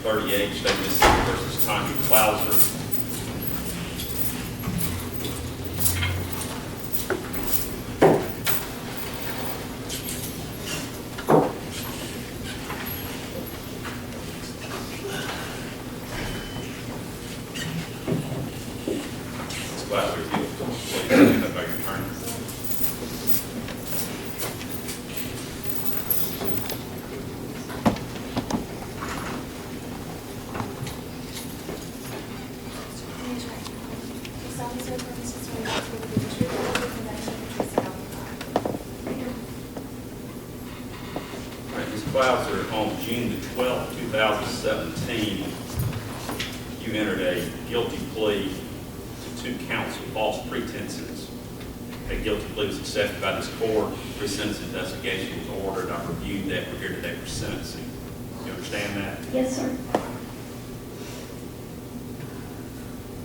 38, State of Mississippi versus Tanya Klauser. Klauser, if you'll please stand up by your turn. Ms. Klauser, on June the 12th, 2017, you entered a guilty plea to 2 counts of false pretenses. That guilty plea was accepted by this court. Pre-sentence investigation was ordered. I reviewed that. We're here today for sentencing. You understand that? Yes, sir.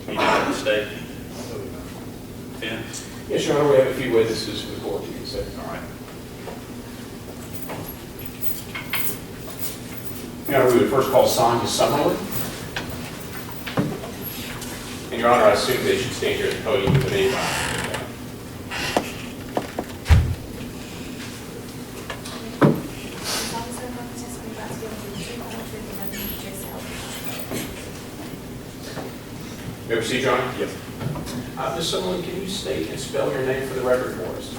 Any other mistake? Finn? Yes, Your Honor, we have a few witnesses for the court to consider. All right. Your Honor, we would first call Sonia Summerlin. And Your Honor, I assume they should stand here at the podium with me. May I proceed, Your Honor? Yes. Ms. Summerlin, can you state and spell your name for the record for us?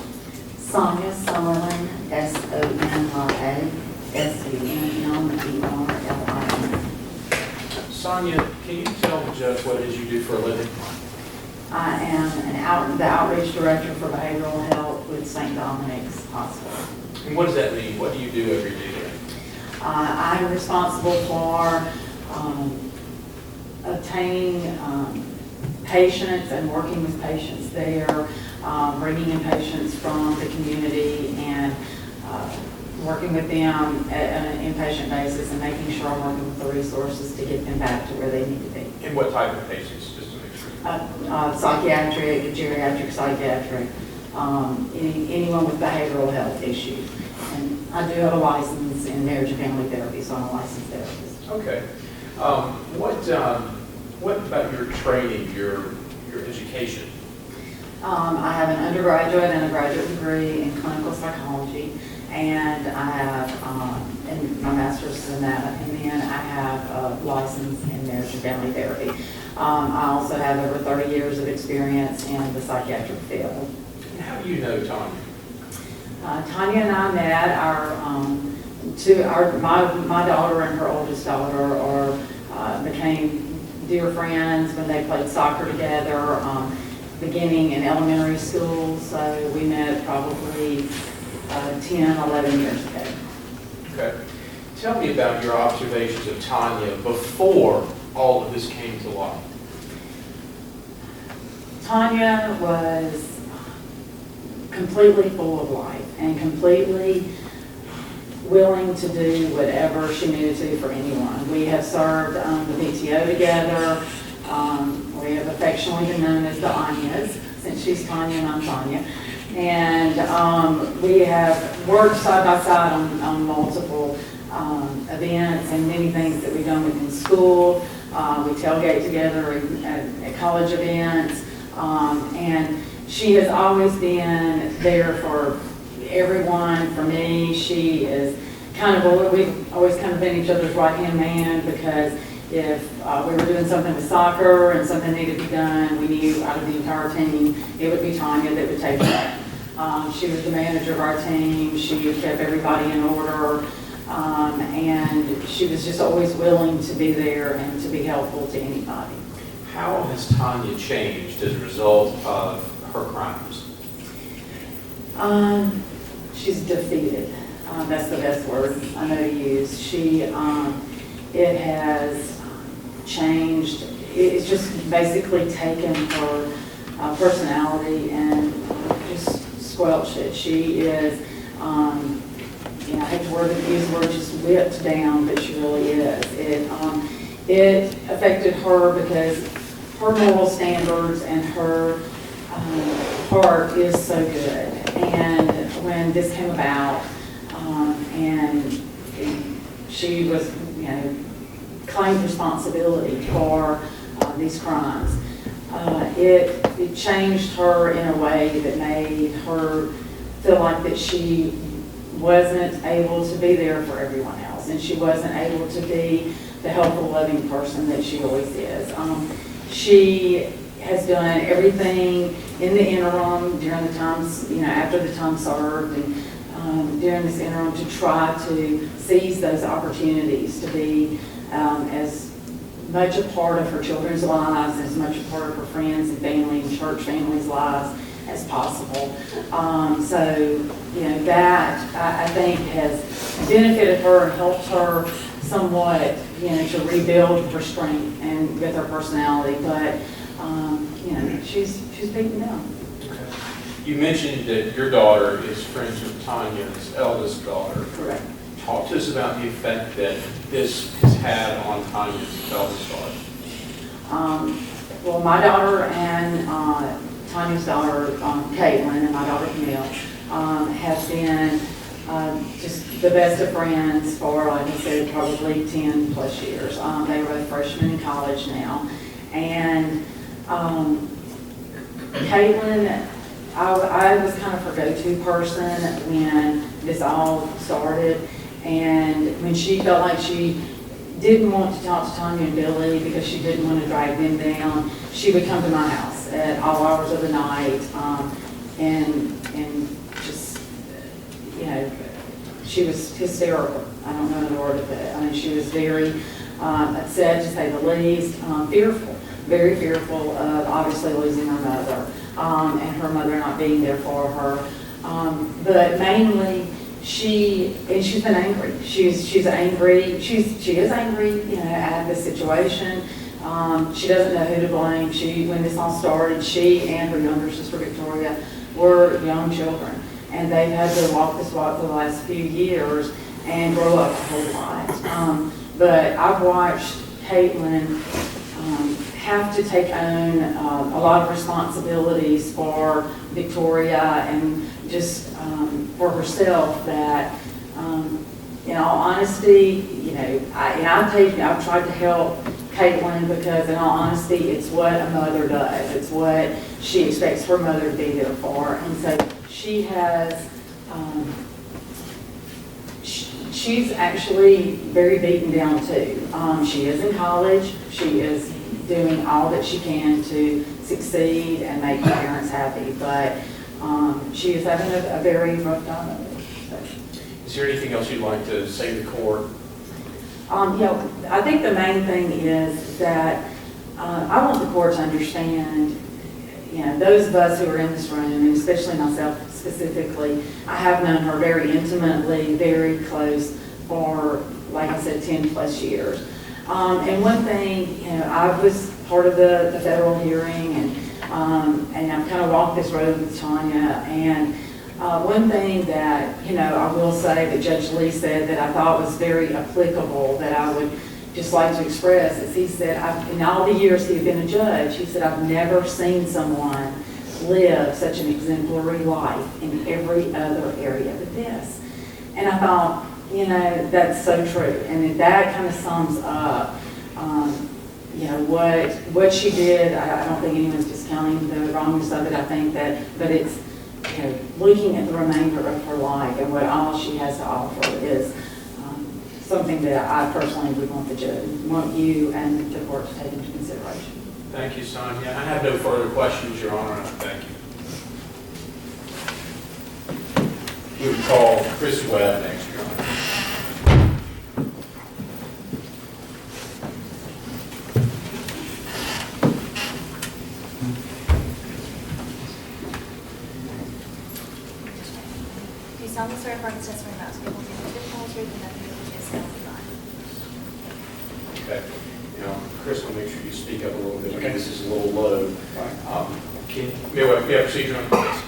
Sonia Summerlin, Sonra, Sumerlin. Sonia, can you tell the judge what it is you do for a living? I am the outreach director for behavioral health with St. Dominic's Hospital. And what does that mean? What do you do every day there? I'm responsible for obtaining patients and working with patients there, bringing in patients from the community and working with them at an inpatient basis and making sure I'm working with the resources to get them back to where they need to be. And what type of patients, just to make sure? Psychiatric, geriatric, psychiatric, anyone with behavioral health issues. And I do have a license in marriage and family therapy, so I'm a licensed therapist. Okay. What about your training, your education? I have an undergraduate and a graduate degree in clinical psychology, and I have and my master's in that, and then I have a license in marriage and family therapy. I also have over 30 years of experience in the psychiatric field. And how do you know Tanya? Tanya and I met my daughter and her oldest daughter became dear friends when they played soccer together, beginning in elementary school. So we met probably 10, 11 years ago. Okay. Tell me about your observations of Tanya before all of this came to light. Tanya was completely full of life and completely willing to do whatever she needed to for anyone. We have served the PTO together. We have affectionately been known as the Anyas, since she's Tanya and I'm Tanya. And we have worked side by side on multiple events and many things that we've done within school. We tailgate together at college events. And she has always been there for everyone. For me, she is we've always kind of been each other's right-hand man, because if we were doing something with soccer and something needed to be done, we knew out of the entire team, it would be Tanya that would take that. She was the manager of our team. She kept everybody in order. And she was just always willing to be there and to be helpful to anybody. How has Tanya changed as a result of her crimes? She's defeated. That's the best word I know to use. It has changed. It's just basically taken her personality and just squelched it. She is, I hate to use the word just whipped down, but she really is. It affected her because her moral standards and her heart is so good. And when this came about, and she was, claimed responsibility for these crimes. It changed her in a way that made her feel like that she wasn't able to be there for everyone else, and she wasn't able to be the helpful, loving person that she always is. She has done everything in the interim during the times, after the time served, and during this interim to try to seize those opportunities to be as much a part of her children's lives, as much a part of her friends and family and church families' lives as possible. So, that I think has benefited her and helped her somewhat, to rebuild her strength and with her personality. But, she's beaten down. Okay. You mentioned that your daughter is friends with Tanya's eldest daughter. Correct. Talk to us about the effect that this has had on Tanya's eldest daughter. Well, my daughter and Tanya's daughter, Caitlin, and my daughter Camille, have been just the best of friends for, like I said, probably 10 plus years. They were both freshmen in college now. And Caitlin, I was kind of her go-to person when this all started. And when she felt like she didn't want to talk to Tanya and Billy because she didn't want to drag them down, she would come to my house at all hours of the night, and just, she was hysterical. I don't know the word of it. I mean, she was very upset, to say the least, fearful, very fearful of obviously losing her mother, and her mother not being there for her. But mainly, she's been angry. She is angry, at the situation. She doesn't know who to blame. When this all started, she and her younger sister Victoria were young children, and they've had to walk this walk for the last few years and grow up a whole lot. But I've watched Caitlin have to take on a lot of responsibilities for Victoria and just for herself that, in all honesty, I've tried to help Caitlin because, in all honesty, it's what a mother does. It's what she expects her mother to be there for. And so she has, she's actually very beaten down too. She is in college. She is doing all that she can to succeed and make her parents happy. But she is having a very rough time of it. So. Is there anything else you'd like to say to the court? I think the main thing is that I want the court to understand, those of us who are in this room, and especially myself specifically, I have known her very intimately, very close for, like I said, 10 plus years. And one thing, I was part of the federal hearing, and I've kind of walked this road with Tanya, and one thing that, I will say that Judge Lee said that I thought was very applicable that I would just like to express is he said, in all the years he had been a judge, he said, I've never seen someone live such an exemplary life in every other area but this. And I thought, that's so true. And that kind of sums up, what she did. I don't think anyone's discounting the wrongness of it. I think that, but it's, looking at the remainder of her life and what all she has to offer is something that I personally would want you and the court to take into consideration. Thank you, Sonia. I have no further questions, Your Honor. Thank you. We would call Chris Webb next, Your Honor. Do you solemnly swear affirm the testimony about to give will be the truth, the whole truth, and nothing but the truth, so help you God? Okay. Chris, will make sure you speak up a little bit. Okay. This is a little low. May I proceed, Your Honor?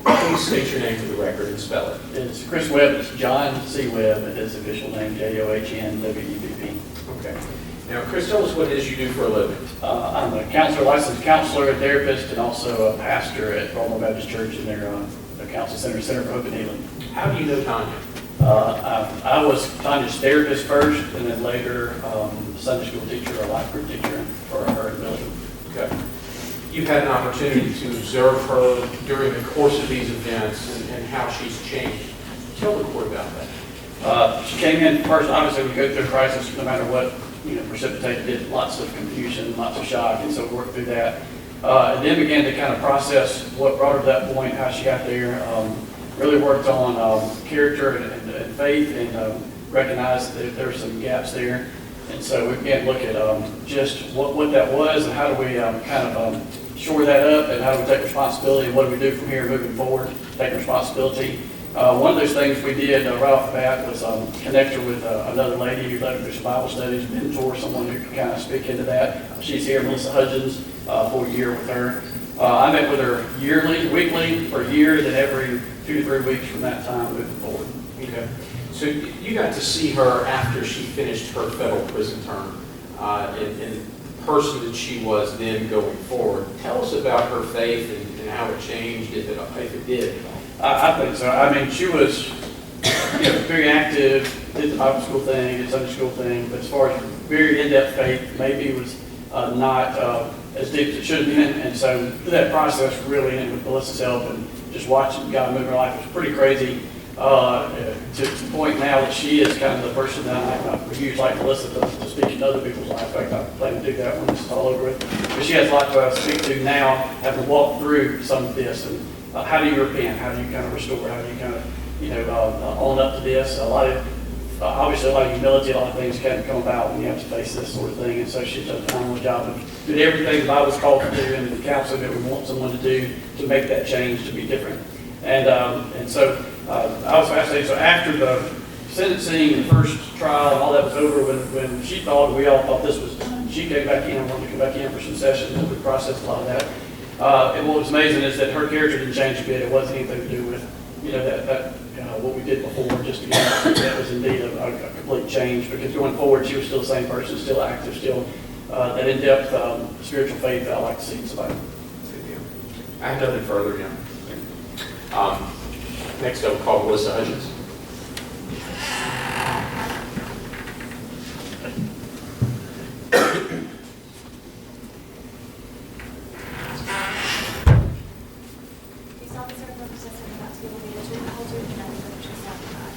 Please state your name for the record and spell it. It's Chris Webb. It's John C. Webb. His official name, John-W-E-B-B. Okay. Now, Chris, tell us what it is you do for a living. I'm a counselor, licensed counselor, a therapist, and also a pastor at Baltimore Baptist Church in their counseling center, Center for Hope and Healing. How do you know Tanya? I was Tanya's therapist first, and then later Sunday school teacher or life group teacher for her in Belgium. Okay. You've had an opportunity to observe her during the course of these events and how she's changed. Tell the court about that. She came in first, obviously, we go through a crisis, no matter what, precipitated it, lots of confusion, lots of shock, and so we worked through that. And then began to kind of process what brought her to that point, how she got there. Really worked on character and faith, and recognized that there were some gaps there. And so we began to look at just what that was, and how do we shore that up, and how do we take responsibility, and what do we do from here moving forward, taking responsibility. One of those things we did right off the bat was connect her with another lady who led her through some Bible studies, mentor, someone who could kind of speak into that. She's here, Melissa Hudgens, for a year with her. I met with her weekly for a year, then every 2 to 3 weeks from that time moving forward. Okay. So you got to see her after she finished her federal prison term, and the person that she was then going forward. Tell us about her faith and how it changed, if it did. I think so. I mean, she was very active, did the Bible school thing, did Sunday school thing, but as far as very in-depth faith, maybe it was not as deep as it should have been. And so through that process, really, and with Melissa's help and just watching God move in her life, it was pretty crazy to the point now that she is kind of the person that I use like Melissa to speak in other people's lives. In fact, I plan to do that when this is all over with. But she has a lot to speak to now, having walked through some of this. And how do you repent? How do you kind of restore? How do you kind of, own up to this? Obviously, a lot of humility, a lot of things can come about when you have to face this sort of thing. And so she's done a phenomenal job of doing everything the Bible's called to do and the counseling that we want someone to do to make that change, to be different. And so I was fascinated. So after the sentencing and the first trial and all that was over, when she thought, we all thought this was done, she came back in and wanted to come back in for some sessions, and we processed a lot of that. And what was amazing is that her character didn't change a bit. It wasn't anything to do with, what we did before, just to that was indeed a complete change, because going forward, she was still the same person, still active, still that in-depth spiritual faith that I like to see in somebody. Good deal. I have nothing further, Jim. Next, I'll call Melissa Hudgens.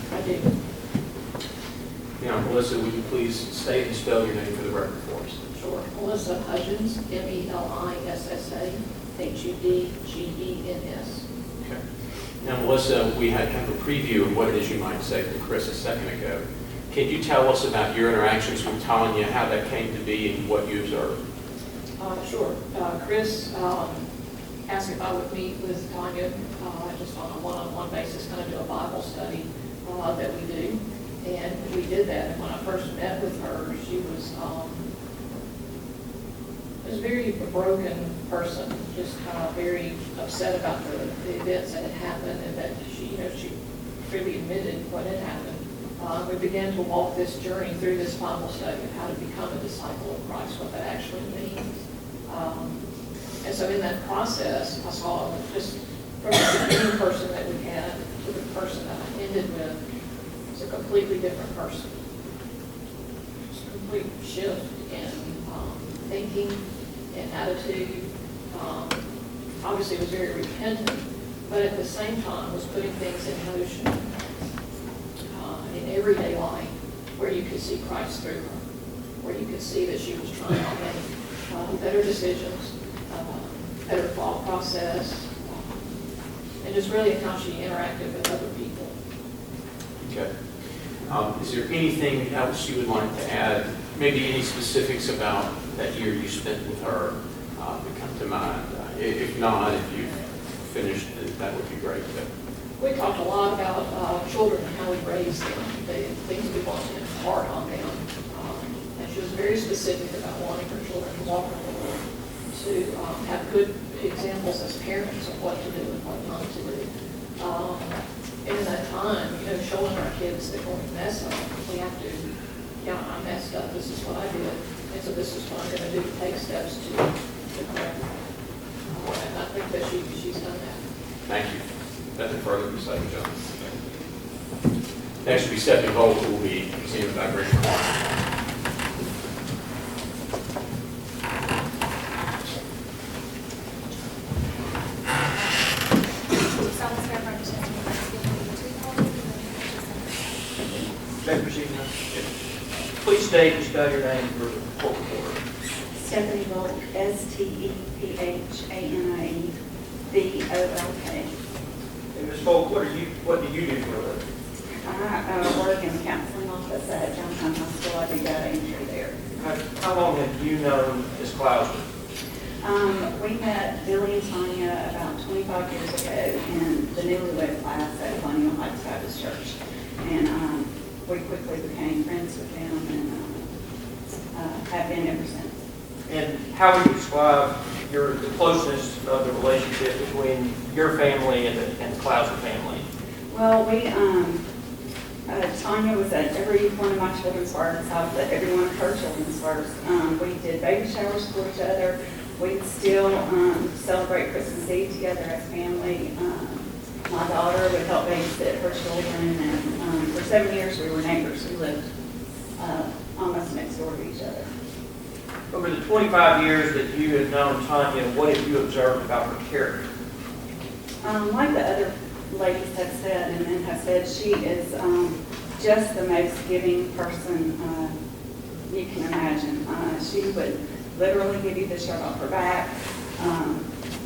I do. Now, Melissa, will you please state and spell your name for the record for us? Sure. Melissa Hudgens, Melissa Hudgens. Okay. Now, Melissa, we had kind of a preview of what it is you might say to Chris a second ago. Can you tell us about your interactions with Tanya, how that came to be, and what you observed? Sure. Chris asked if I would meet with Tanya just on a one-on-one basis, kind of do a Bible study that we do. And we did that. And when I first met with her, she was a very broken person, just very upset about the events that had happened, and that she freely admitted what had happened. We began to walk this journey through this Bible study of how to become a disciple of Christ, what that actually means. And so in that process, I saw just from the beginning person that we had to the person that I ended with, was a completely different person. Just a complete shift in thinking and attitude. Obviously was very repentant, but at the same time was putting things in motion in everyday life where you could see Christ through her, where you could see that she was trying to make better decisions, better thought process, and just really how she interacted with other people. Okay. Is there anything else you would like to add? Maybe any specifics about that year you spent with her that come to mind? If not, if you've finished, that would be great. We talked a lot about children and how we raise them, the things we want to impart on them. And she was very specific about wanting her children to walk in the Lord, to have good examples as parents of what to do and what not to do. And in that time, showing our kids that when we mess up, we have to, I messed up, this is what I did, and so this is what I'm going to do, take steps to correct it. And I think that she's done that. Thank you. Nothing further to say, John. Next will be Stephanie Holt, who will be senior by Greg Clark. Someone swear affirm the testimony about to give the truth, whole truth, and nothing but the truth, so help you God. May I proceed now? Please state and spell your name for the court reporter. Stephanie Volk, STEPHANIE, VOLK. And Ms. Folk, what do you do for a living? I work in the counseling office at Johnstown High School. I do data entry there. How long have you known Ms. Klauser? We met Billy and Tanya about 25 years ago in the newlywed class at Colonial Heights Baptist Church. And we quickly became friends with them and have been ever since. And how would you describe the closeness of the relationship between your family and the Klauser family? Well, Tanya was at every one of my children's births. I was at every one of her children's births. We did baby showers for each other. We still celebrate Christmas Eve together as family. My daughter would help babysit her children, and for 7 years we were neighbors. We lived almost next door to each other. Over the 25 years that you have known Tanya, what have you observed about her character? Like the other ladies have said and men have said, she is just the most giving person you can imagine. She would literally give you the shirt off her back.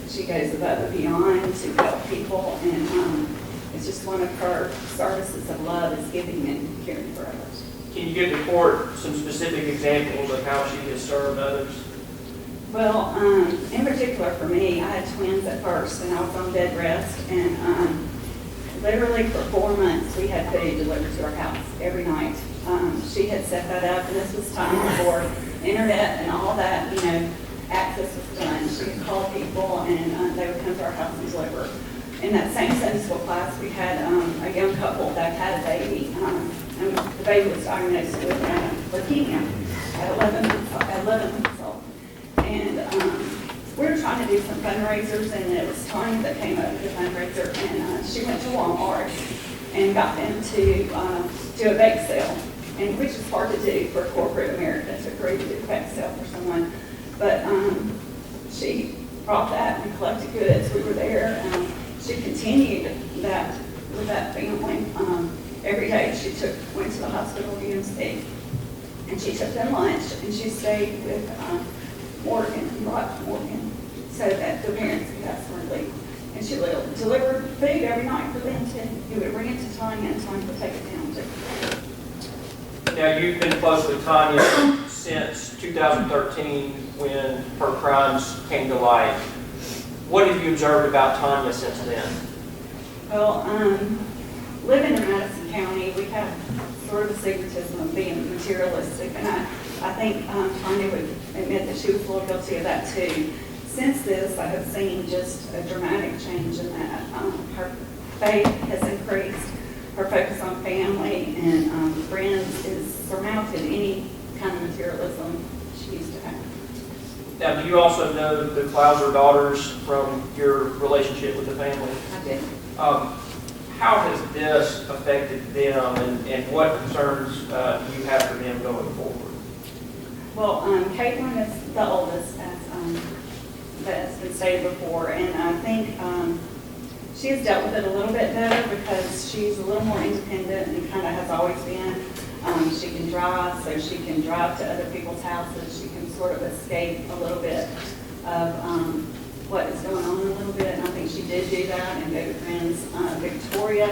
She goes above and beyond to help people, and it's just one of her services of love is giving and caring for others. Can you give the court some specific examples of how she has served others? Well, in particular for me, I had twins at first, and I was on bed rest, and literally for 4 months, we had food delivered to our house every night. She had set that up, and this was time before internet and all that, access was done. She could call people, and they would come to our house and deliver. In that same Sunday school class, we had a young couple that had a baby, and the baby was diagnosed with leukemia at 11 months old. And we were trying to do some fundraisers, and it was Tanya that came up with the fundraiser, and she went to Walmart and got them to do a bake sale, and which is hard to do for corporate America to agree to do a bake sale for someone. But she brought that and collected goods. We were there. She continued that with that family. Every day she went to the hospital UMC, and she took them lunch, and she stayed with Morgan and brought Morgan so that the parents could have some relief. And she delivered food every night for them too. He would bring it to Tanya, and Tanya would take it down too. Now, you've been close with Tanya since 2013 when her crimes came to light. What have you observed about Tanya since then? Well, living in Madison County, we have sort of a stigmatism of being materialistic, and I think Tanya would admit that she was a little guilty of that too. Since this, I have seen just a dramatic change in that. Her faith has increased, her focus on family and friends is surmounted any kind of materialism she used to have. Now, do you also know the Klauser daughters from your relationship with the family? I did. How has this affected them, and what concerns do you have for them going forward? Well, Caitlin is the oldest, as that's been stated before, and I think she has dealt with it a little bit better because she's a little more independent and kind of has always been. She can drive, so she can drive to other people's houses. She can sort of escape a little bit of what is going on a little bit, and I think she did do that and go to friends. Victoria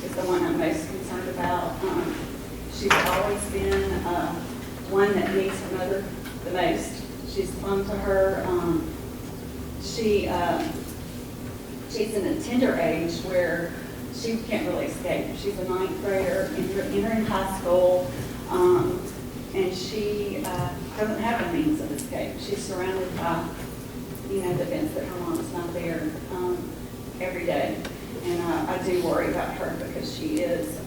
is the one I'm most concerned about. She's always been one that needs her mother the most. She's clung to her. She's in a tender age where she can't really escape. She's a 9th grader, entering high school, and she doesn't have a means of escape. She's surrounded by, the events that her mom's not there every day. And I do worry about her because she is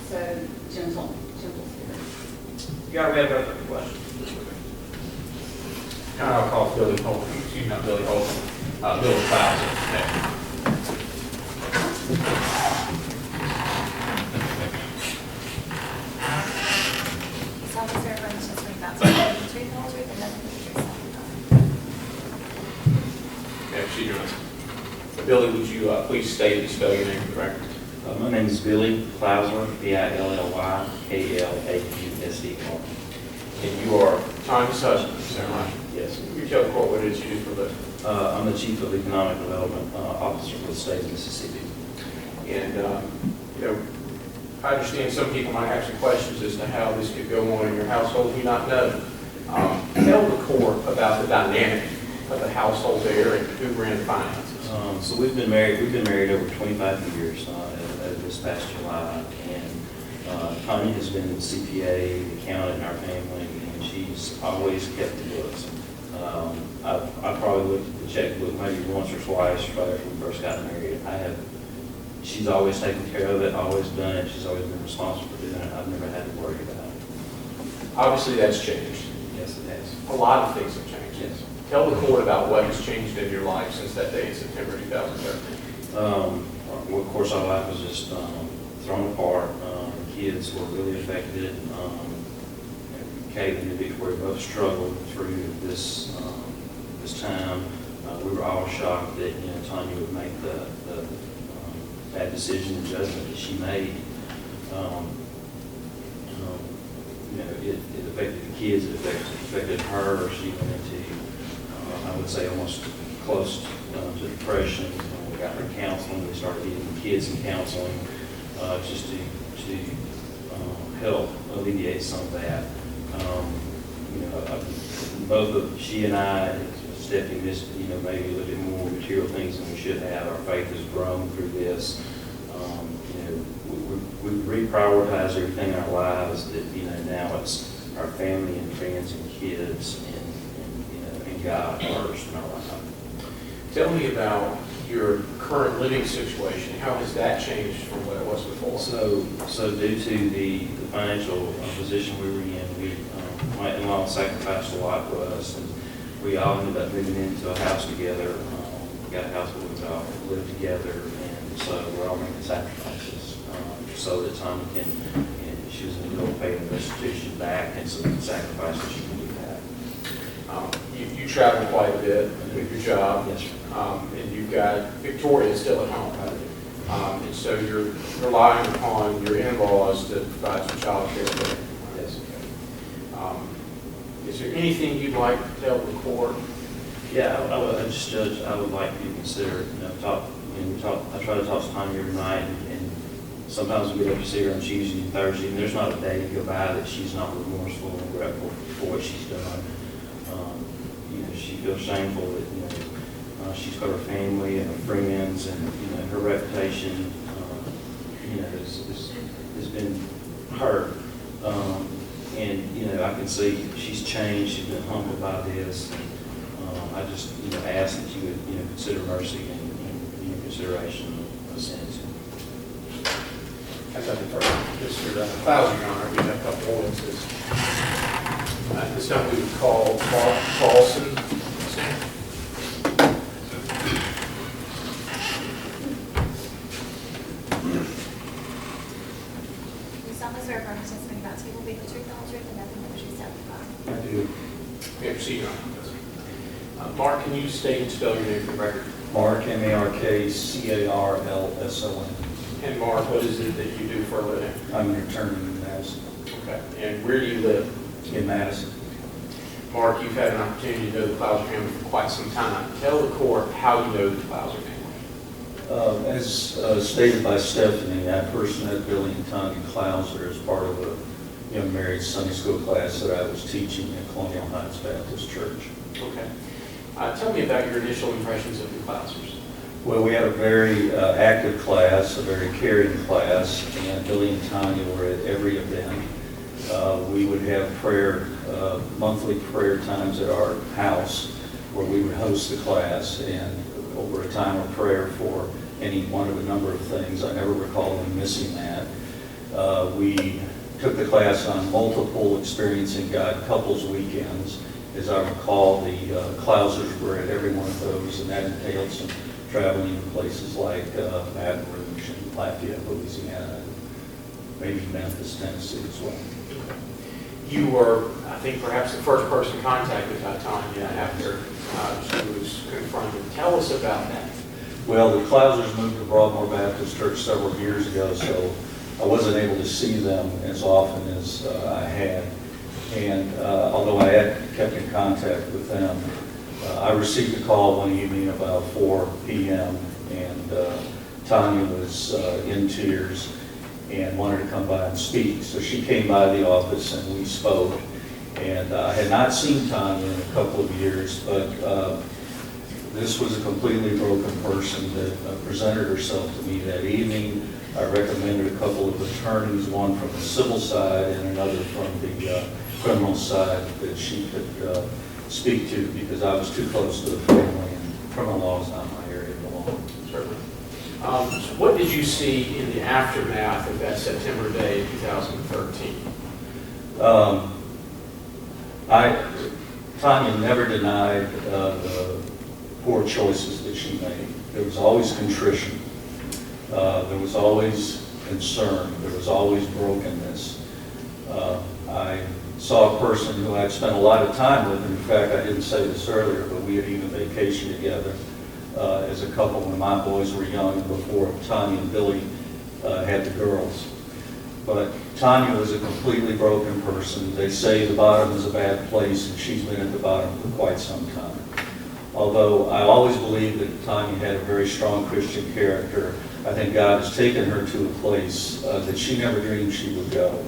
so gentle spirit. You got to wrap up the question. Now I'll call Billy Holt, not Billy Holt, Billy Klauser. about table B, the $3 worth, and nothing but $3.75. Yeah, proceed, Your Honor. Billy, would you please state and spell your name for the record? My name is Billy Klauser, Billylykauser. And you are Tanya's husband, is that right? Yes. Can you tell the court what it is you do for a living? I'm the Chief of Economic Development Officer for the state of Mississippi. And, I understand some people might have some questions as to how this could go on in your household, you not know. Tell the court about the dynamic of the household there and who ran the finances. So we've been married over 25 years this past July, and Tanya has been the CPA, the accountant in our family, and she's always kept the books. I probably looked at the checkbook maybe once or twice right after we first got married. She's always taken care of it, always done it. She's always been responsible for doing it. I've never had to worry about it. Obviously, that's changed. Yes, it has. A lot of things have changed. Yes. Tell the court about what has changed in your life since that day in September 2013. Well, of course, our life was just thrown apart. The kids were really affected. Kate and Victoria both struggled through this time. We were all shocked that Tanya would make the bad decision and judgment that she made. It affected the kids. It affected her. She went into I would say almost close to depression. We got her counseling. We started getting the kids in counseling just to help alleviate some of that. She and I, Stephanie, missed maybe a little bit more material things than we should have. Our faith has grown through this. We reprioritize everything in our lives. That now it's our family and friends and kids and God first in our life. Tell me about your current living situation. How has that changed from what it was before? So due to the financial position we were in, my in-law sacrificed a lot for us, and we all ended up moving into a house together. We got a house where we all live together, and so we're all making sacrifices so that Tanya can, she was going to pay the restitution back, and so the sacrifices she can do that. You travel quite a bit with your job. Yes, sir. And you've got Victoria still at home. And so you're relying upon your in-laws to provide some child care for you. Yes. Is there anything you'd like to tell the court? Yeah, I would like you to consider, I try to talk to Tanya every night, and sometimes we get up to see her on Tuesday and Thursday, and there's not a day to go by that she's not remorseful and grateful for what she's done. She feels shameful that, she's got her family and her friends and, her reputation, has been hurt. And, I can see she's changed, she's been humbled by this. I just, ask that you would, consider mercy and consideration of sins. That's nothing further. Mr. Klauser, Your Honor, we have a couple ordinances. This time we would call Mark Carlson. You solemnly swear affirm testimony about table B, the $3 worth, and nothing but $3.75. I do. May I proceed, Your Honor? Mark, can you state and spell your name for the record? Mark, M-A-R-K-C-A-R-L-S-O-N. And Mark, what is it that you do for a living? I'm an attorney in Madison. Okay. And where do you live? In Madison. Mark, you've had an opportunity to know the Klauser family for quite some time. Tell the court how you know the Klauser family. As stated by Stephanie, I first met Billy and Tanya Klauser as part of a young married Sunday school class that I was teaching at Colonial Heights Baptist Church. Okay. Tell me about your initial impressions of the Klausers. Well, we had a very active class, a very caring class, and Billy and Tanya were at every event. We would have monthly prayer times at our house where we would host the class, and over a time of prayer for any one of a number of things. I never recall them missing that. We took the class on multiple Experiencing God couples weekends. As I recall, the Klausers were at every one of those, and that entailed some traveling in places like Baton Rouge and Lafayette, Louisiana, maybe Memphis, Tennessee as well. you were, I think, perhaps the first person contacted by Tanya after she was confronted. Tell us about that. Well, the Klausers moved to Broadmoor Baptist Church several years ago, so I wasn't able to see them as often as I had. And although I had kept in contact with them, I received a call one evening about 4 p.m. and Tanya was in tears and wanted to come by and speak. So she came by the office and we spoke. And I had not seen Tanya in a couple of years, but this was a completely broken person that presented herself to me that evening. I recommended a couple of attorneys, one from the civil side and another from the criminal side that she could speak to because I was too close to the family and criminal law is not my area of law. Certainly. So what did you see in the aftermath of that September day, 2013? Tanya never denied the poor choices that she made. There was always contrition. There was always concern. There was always brokenness. I saw a person who I'd spent a lot of time with. In fact, I didn't say this earlier, but we had even vacationed together as a couple when my boys were young and before Tanya and Billy had the girls. But Tanya was a completely broken person. They say the bottom is a bad place, and she's been at the bottom for quite some time. Although I always believed that Tanya had a very strong Christian character, I think God has taken her to a place that she never dreamed she would go.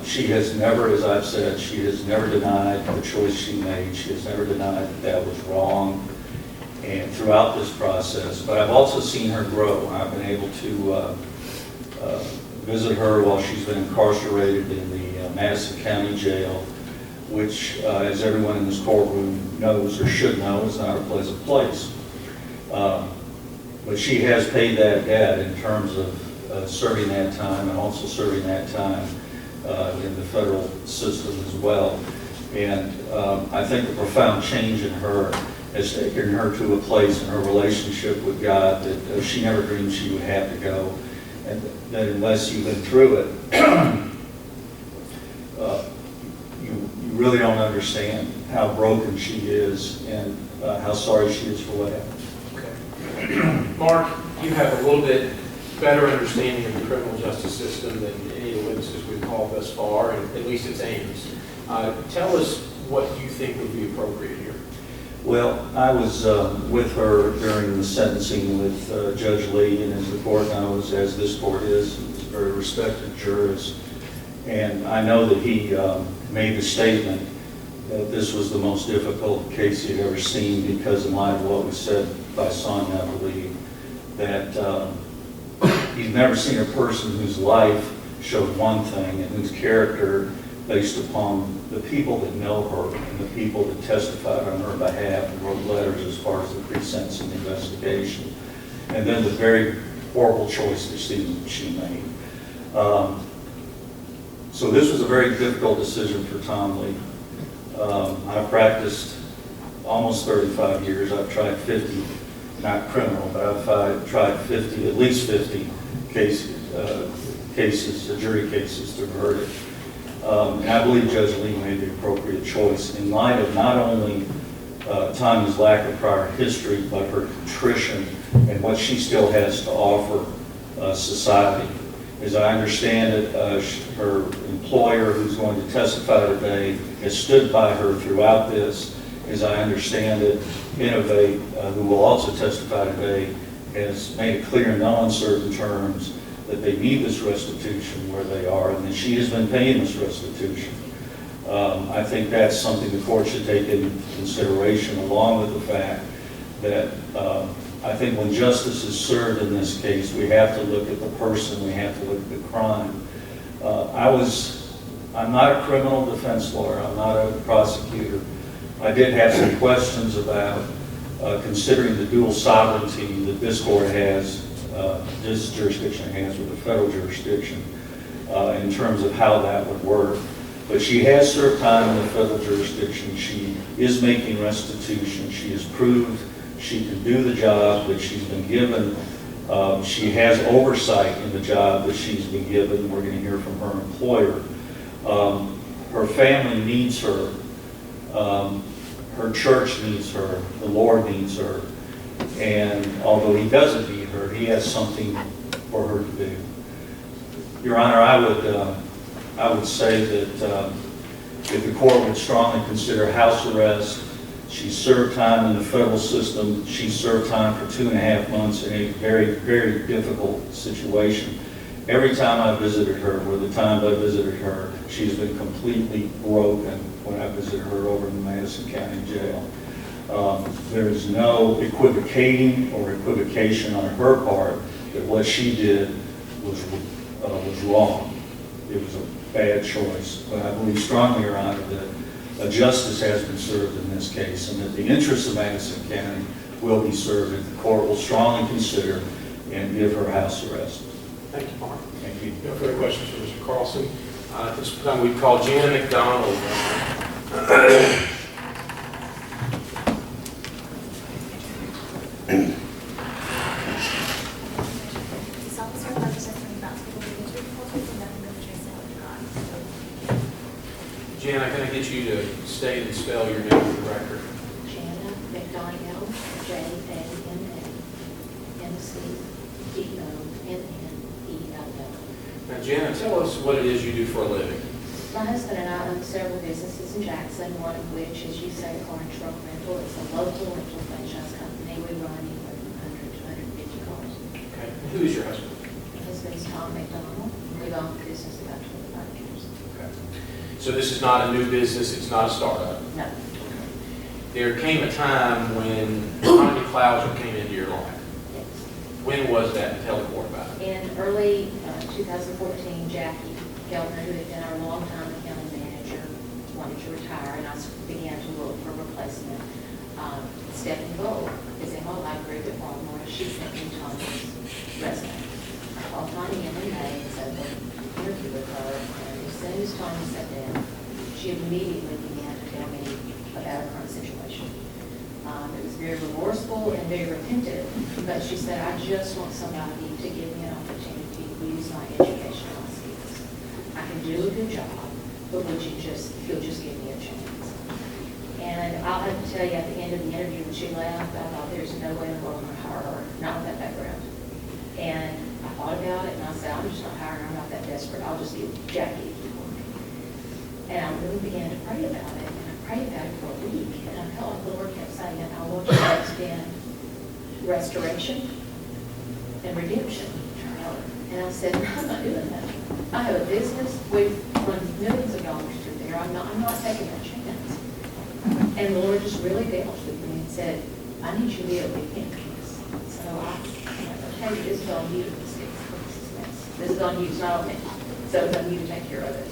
She has never, as I've said, she has never denied the choice she made. She has never denied that that was wrong. And throughout this process, but I've also seen her grow. I've been able to visit her while she's been incarcerated in the Madison County Jail, which, as everyone in this courtroom knows or should know, is not a pleasant place. But she has paid that debt in terms of serving that time and also serving that time in the federal system as well. And I think the profound change in her has taken her to a place in her relationship with God that she never dreamed she would have to go. And that unless you've been through it, you really don't understand how broken she is and how sorry she is for what happened. Okay. Mark, you have a little bit better understanding of the criminal justice system than any of the witnesses we've called thus far, and at least its aims. Tell us what you think would be appropriate here. Well, I was with her during the sentencing with Judge Lee, and as the court knows, as this court is, he's a very respected jurist. And I know that he made the statement that this was the most difficult case he'd ever seen because in light of what was said by Sonia, I believe, that he's never seen a person whose life showed one thing and whose character, based upon the people that know her and the people that testified on her behalf and wrote letters as far as the pre-sentencing investigation, and then the very horrible choice that she made. So this was a very difficult decision for Tom Lee. I've practiced almost 35 years. I've tried 50, not criminal, but I've tried 50, at least 50 cases, jury cases to verdict. And I believe Judge Lee made the appropriate choice in light of not only Tanya's lack of prior history, but her contrition and what she still has to offer society. As I understand it, her employer, who's going to testify today, has stood by her throughout this. As I understand it, Innovate, who will also testify today, has made it clear in no uncertain terms that they need this restitution where they are, and that she has been paying this restitution. I think that's something the court should take into consideration, along with the fact that I think when justice is served in this case, we have to look at the person, we have to look at the crime. I'm not a criminal defense lawyer, I'm not a prosecutor. I did have some questions about considering the dual sovereignty that this court has, this jurisdiction has with the federal jurisdiction, in terms of how that would work. But she has served time in the federal jurisdiction. She is making restitution. She has proved she can do the job that she's been given. She has oversight in the job that she's been given. We're going to hear from her employer. Her family needs her. Her church needs her. The Lord needs her. And although he doesn't need her, he has something for her to do. Your Honor, I would say that if the court would strongly consider house arrest, she served time in the federal system. She served time for 2.5 months in a very, very difficult situation. Every time I visited her, or the times I visited her, she's been completely broken when I visited her over in the Madison County Jail. There's no equivocating or equivocation on her part that what she did was wrong. It was a bad choice. But I believe strongly, Your Honor, that a justice has been served in this case, and that the interests of Madison County will be served if the court will strongly consider and give her house arrest. Thank you, Mark. Thank you. No further questions for Mr. Carlson. At this time, we call Jana McDonald. This officer represents me about people being too close to nothing but the truth and God. Jana, can I get you to state and spell your name for the record? Jana McDonald, JANMCDONNELL. Now, Jana, tell us what it is you do for a living. My husband and I own several businesses in Jackson, one of which, as you say, car and truck rental. It's a local rental franchise company. We run anywhere from 100 to 150 cars. Okay. And who is your husband? My husband's Tom McDonald. We've owned the business about 25 years. Okay. So this is not a new business, it's not a startup? No. There came a time when Tanya Klauser came into your life. Yes. When was that, and tell the court about it? In early 2014, Jackie Geltner, who had been our longtime accounting manager, wanted to retire, and I began to look for a replacement. Stephanie Gold is in my life group at Baltimore. She sent me Tanya's resume. I called Tanya in May and said, "Well, interview with her." And as soon as Tanya sat down, she immediately began to tell me about her current situation. It was very remorseful and very repentant, but she said, "I just want somebody to give me an opportunity to use my educational skills. I can do a good job, but you'll just give me a chance." And I'll have to tell you, at the end of the interview when she left, I thought there's no way in the world I'm going to hire her, not with that background. And I thought about it, and I said, I'm just not hiring her, I'm not that desperate, I'll just give Jackie a work. And I really began to pray about it, and I prayed about it for a week, and I felt like the Lord kept saying, I want you to extend restoration and redemption to her. And I said, I'm not doing that. I have a business, we've run millions of dollars through there, I'm not taking that chance. And the Lord just really dealt with me and said, I need you to be obedient to this. So I'm like, okay, this is on you to fix this mess. This is on you, it's not on me. So it's on you to take care of it.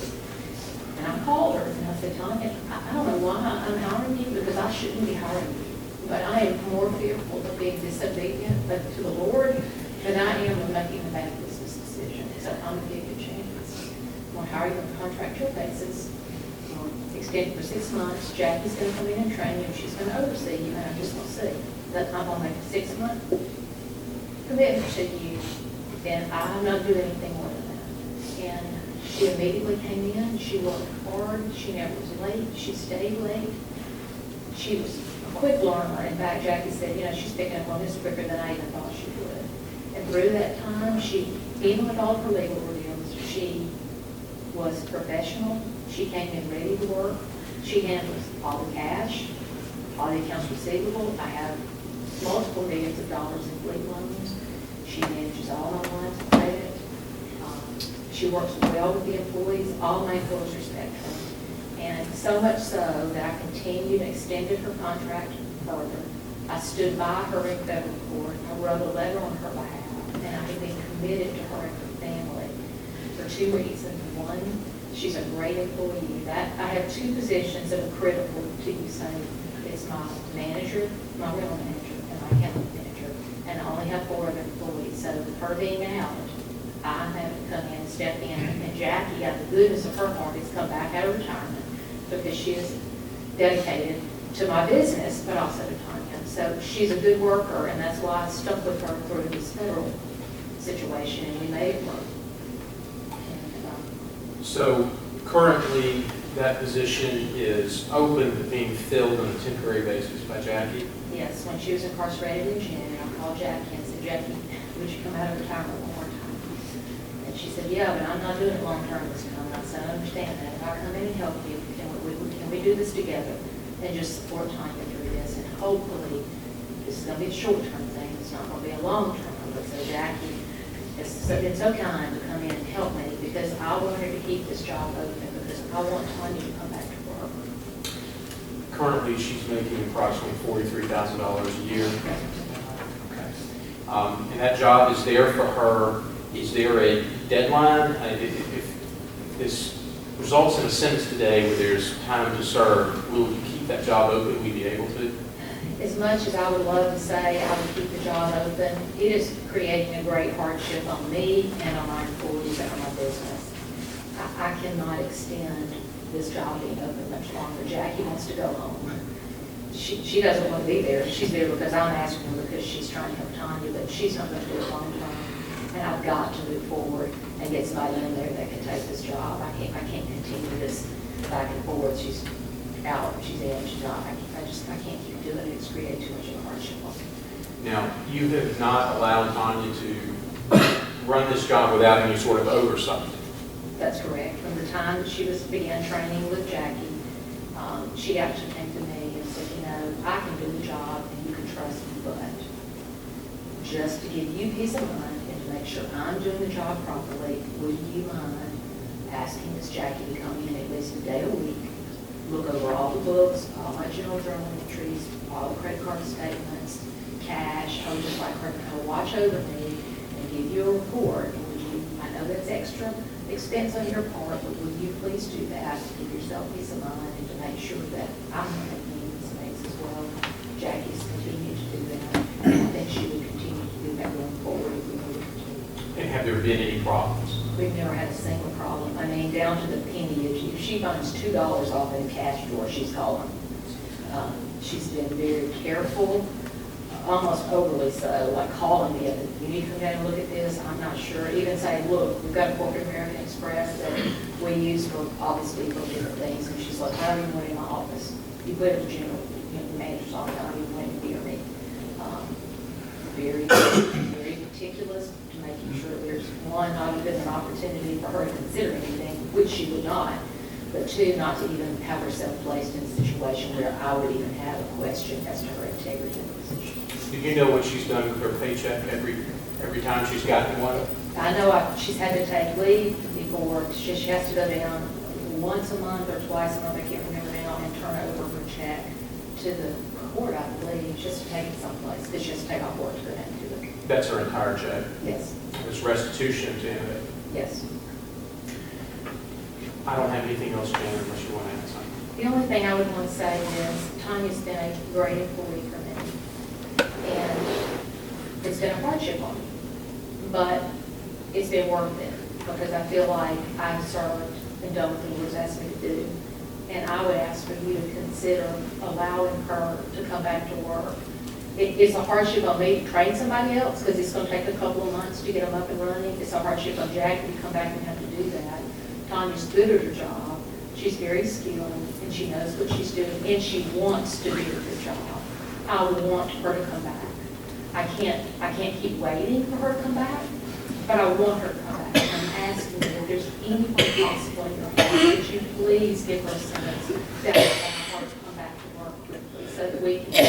And I called her and I said, Tanya, I don't know why I'm hiring you, because I shouldn't be hiring you. But I am more fearful of being disobedient to the Lord than I am of making a bad business decision. So I'm going to give you a chance. I'm going to hire you on a contractual basis. Extended for 6 months. Jackie's going to come in and train you, and she's going to oversee you, and I'm just going to see. That I'm going to make a 6-month commitment to you, and I'm not doing anything more than that. And she immediately came in. She worked hard. She never was late. She stayed late. She was a quick learner. In fact, Jackie said, she's picking up on this quicker than I even thought she would. And through that time, even with all of her legal ordeals, she was professional. She came in ready to work. She handles all the cash, all the accounts receivable. I have multiple millions of dollars in fleet loans. She manages all my lines of credit. She works well with the employees. All my employees respect her. And so much so that I continued and extended her contract further. I stood by her in federal court. I wrote a letter on her behalf. And I have been committed to her and her family for 2 reasons. One, she's a great employee. I have 2 positions that are critical to you. So it's my manager, my real manager, and my accounting manager. And I only have 4 other employees. So her being out, I have to come in and step in. And Jackie, out of the goodness of her heart, has come back out of retirement because she is dedicated to my business, but also to Tanya. So she's a good worker, and that's why I stuck with her through this federal situation, and we made it work. So currently, that position is open but being filled on a temporary basis by Jackie. Yes, when she was incarcerated in June, I called Jackie and said, Jackie, would you come out of retirement one more time? And she said, yeah, but I'm not doing it long-term this time. And I said, I understand that. If I come in and help you, can we do this together and just support Tanya through this? And hopefully, this is going to be a short-term thing. It's not going to be a long-term. But so Jackie has been so kind to come in and help me because I want her to keep this job open because I want Tanya to come back to work. Currently, she's making approximately $43,000 a year. Okay. And that job is there for her. Is there a deadline? If this results in a sentence today where there's time to serve, will you keep that job open? Will we be able to? As much as I would love to say I would keep the job open, it is creating a great hardship on me and on my employees and on my business. I cannot extend this job being open much longer. Jackie wants to go home. She doesn't want to be there. She's there because I'm asking her because she's trying to help Tanya, but she's not going to do it long term. And I've got to move forward and get somebody in there that can take this job. I can't continue this back and forth. She's out, she's in, she's not. I can't keep doing it. It's created too much of a hardship on me. Now, you have not allowed Tanya to run this job without any sort of oversight. That's correct. From the time that she began training with Jackie, she actually came to me and said, you know, I can do the job and you can trust me, but just to give you peace of mind and to make sure I'm doing the job properly, would you mind asking Miss Jackie to come in at least a day a week, look over all the books, all my general journal entries, all the credit card statements, cash. I would just like her to watch over me and give you a report. And would you, I know that's extra expense on your part, but would you please do that to give yourself peace of mind and to make sure that I'm not making any mistakes as well. Jackie's continued to do that, and I think she would continue to do that going forward if we would continue. And have there been any problems? We've never had a single problem. I mean, down to the penny. If she finds $2 off in a cash drawer, she's calling. She's been very careful, almost overly so, like calling me, you need to come down and look at this, I'm not sure. Even say, look, we've got a Corporate American Express that we use for, obviously, for different things. And she's like, I don't even want it in my office. You put it in the general, the manager's office, I don't even want it to be me. Very meticulous to making sure there's, one, not even an opportunity for her to consider anything, which she would not, but two, not to even have herself placed in a situation where I would even have a question as to her integrity in the position. Do you know what she's done with her paycheck every time she's gotten one? I know she's had to take leave before. She has to go down once a month or twice a month, I can't remember now, and turn over her check to the court, I believe, just to take it someplace, because she has to take off work to go down to it. That's her entire check? Yes. It's restitution to Innovate? Yes. I don't have anything else, Jan, unless you want to add something. The only thing I would want to say is Tanya's been a great employee for me, and it's been a hardship on me, but it's been worth it because I feel like I've served and done what the Lord's asked me to do. And I would ask for you to consider allowing her to come back to work. It's a hardship on me to train somebody else because it's going to take a couple of months to get them up and running. It's a hardship on Jackie to come back and have to do that. Tanya's good at her job. She's very skilled and she knows what she's doing and she wants to do her job. I would want her to come back. I can't keep waiting for her to come back, but I want her to come back. I'm asking you if there's any way possible in your heart, would you please give her a sentence that will allow her to come back to work quickly so that we can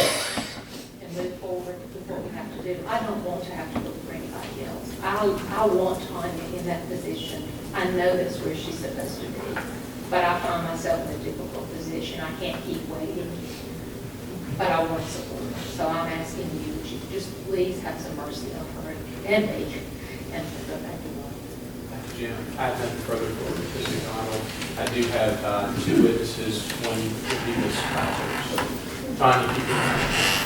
move forward with what we have to do. I don't want to have to look for anybody else. I want Tanya in that position. I know that's where she's supposed to be, but I find myself in a difficult position. I can't keep waiting, but I want support. So I'm asking you, would you just please have some mercy on her and me and go back to work. Thank you, Jim. I have nothing further for Mr. McDonald. I do have two witnesses, one would be Ms. Klauser. So, Tanya, keep it.